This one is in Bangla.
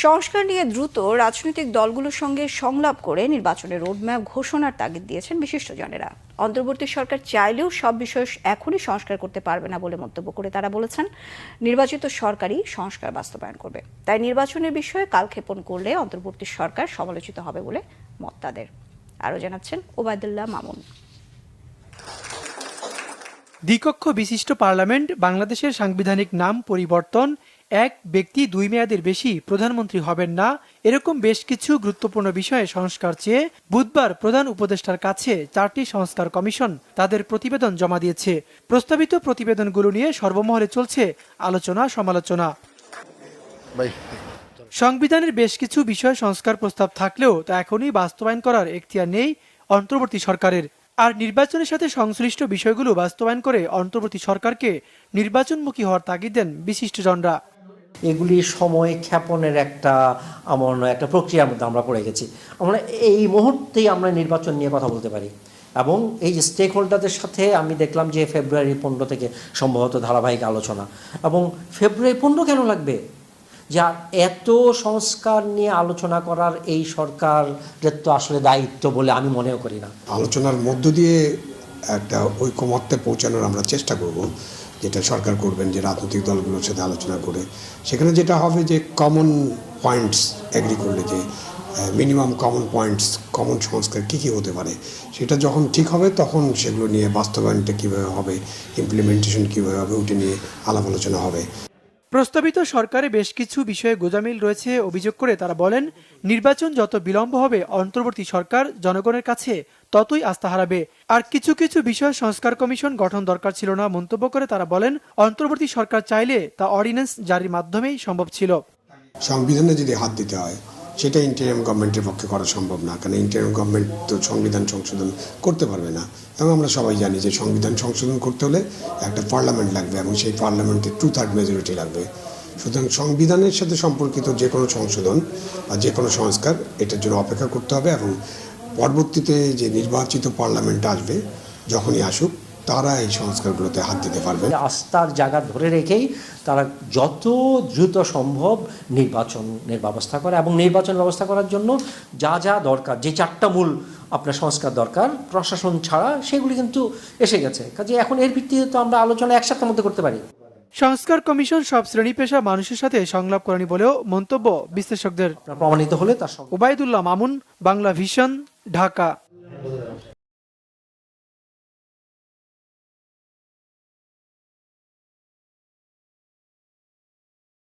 সংস্কার নিয়ে দ্রুত রাজনৈতিক দলগুলোর সঙ্গে সংলাপ করে নির্বাচনের রোডম্যাপ ঘোষণার তাগিদ দিয়েছেন বিশিষ্টজনেরা। অন্তর্বর্তী সরকার চাইলেও সব বিষয় এখনই সংস্কার করতে পারবে না বলে মন্তব্য করে তারা বলেছেন, নির্বাচিত সরকারই সংস্কার বাস্তবায়ন করবে। তাই নির্বাচনের বিষয়ে কালক্ষেপণ করলে অন্তর্বর্তী সরকার সমালোচিত হবে বলে মত তাদের। আরও জানাচ্ছেন ওবায়দুল্লাহ মামুন। দ্বিকক্ষ বিশিষ্ট পার্লামেন্ট, বাংলাদেশের সাংবিধানিক নাম পরিবর্তন, এক ব্যক্তি 2 মেয়াদের বেশি প্রধানমন্ত্রী হবেন না, এরকম বেশ কিছু গুরুত্বপূর্ণ বিষয়ে সংস্কার চেয়ে বুধবার প্রধান উপদেষ্টার কাছে 4টি সংস্কার কমিশন তাদের প্রতিবেদন জমা দিয়েছে। প্রস্তাবিত প্রতিবেদনগুলো নিয়ে সর্বমহলে চলছে আলোচনা সমালোচনা। সংবিধানের বেশ কিছু বিষয় সংস্কার প্রস্তাব থাকলেও তা এখনই বাস্তবায়ন করার এখতিয়ার নেই অন্তর্বর্তী সরকারের। আর নির্বাচনের সাথে সংশ্লিষ্ট বিষয়গুলো বাস্তবায়ন করে অন্তর্বর্তী সরকারকে নির্বাচনমুখী হওয়ার তাগিদ দেন বিশিষ্টজনরা। এগুলি সময় ক্ষেপণের একটা প্রক্রিয়ার মধ্যে আমরা পড়ে গেছি। আমরা এই মুহূর্তেই আমরা নির্বাচন নিয়ে কথা বলতে পারি এবং এই যে স্টেক হোল্ডারদের সাথে আমি দেখলাম যে ফেব্রুয়ারি 15 থেকে সম্ভবত ধারাবাহিক আলোচনা। এবং ফেব্রুয়ারি 15 কেন লাগবে? যা এত সংস্কার নিয়ে আলোচনা করার এই সরকারের তো আসলে দায়িত্ব বলে আমি মনেও করি না। আলোচনার মধ্য দিয়ে একটা ঐকমত্যে পৌঁছানোর আমরা চেষ্টা করব, যেটা সরকার করবেন, যে রাজনৈতিক দলগুলোর সাথে আলোচনা করে সেখানে যেটা হবে যে কমন পয়েন্টস এগ্রি করলে যে মিনিমাম কমন পয়েন্টস, কমন সংস্কার কী কী হতে পারে, সেটা যখন ঠিক হবে তখন সেগুলো নিয়ে বাস্তবায়নটা কীভাবে হবে, ইমপ্লিমেন্টেশন কীভাবে হবে, ওটা নিয়ে আলাপ আলোচনা হবে। প্রস্তাবিত সরকারে বেশ কিছু বিষয়ে গোঁজামিল রয়েছে অভিযোগ করে তারা বলেন, নির্বাচন যত বিলম্ব হবে অন্তর্বর্তী সরকার জনগণের কাছে ততই আস্থা হারাবে। আর কিছু কিছু বিষয় সংস্কার কমিশন গঠন দরকার ছিল না মন্তব্য করে তারা বলেন, অন্তর্বর্তী সরকার চাইলে তা অর্ডিন্যান্স জারির মাধ্যমেই সম্ভব ছিল। সংবিধানে যদি হাত দিতে হয় সেটা ইন্টারিম গভর্নমেন্টের পক্ষে করা সম্ভব না, কারণ ইন্টারিম গভর্নমেন্ট তো সংবিধান সংশোধন করতে পারবে না। এবং আমরা সবাই জানি যে সংবিধান সংশোধন করতে হলে একটা পার্লামেন্ট লাগবে এবং সেই পার্লামেন্টে 2/3 মেজরিটি লাগবে। সুতরাং সংবিধানের সাথে সম্পর্কিত যে কোনো সংশোধন বা যে কোনো সংস্কার, এটার জন্য অপেক্ষা করতে হবে এবং পরবর্তীতে যে নির্বাচিত পার্লামেন্ট আসবে, যখনই আসুক, তারা এই সংস্কারগুলোতে হাত দিতে পারবে। আস্থার জায়গা ধরে রেখেই তারা যত দ্রুত সম্ভব নির্বাচনের ব্যবস্থা করে এবং নির্বাচন ব্যবস্থা করার জন্য যা যা দরকার, যে 4টা মূল আপনার সংস্কার দরকার প্রশাসন ছাড়া, সেগুলি কিন্তু এসে গেছে। কাজে এখন এর ভিত্তিতে তো আমরা আলোচনা এক সপ্তাহের মধ্যে করতে পারি। সংস্কার কমিশন সব শ্রেণী পেশা মানুষের সাথে সংলাপ করেনি বলেও মন্তব্য বিশ্লেষকদের। প্রমাণিত হলে তার ওবায়দুল্লাহ মামুন, বাংলা ভিশন, ঢাকা।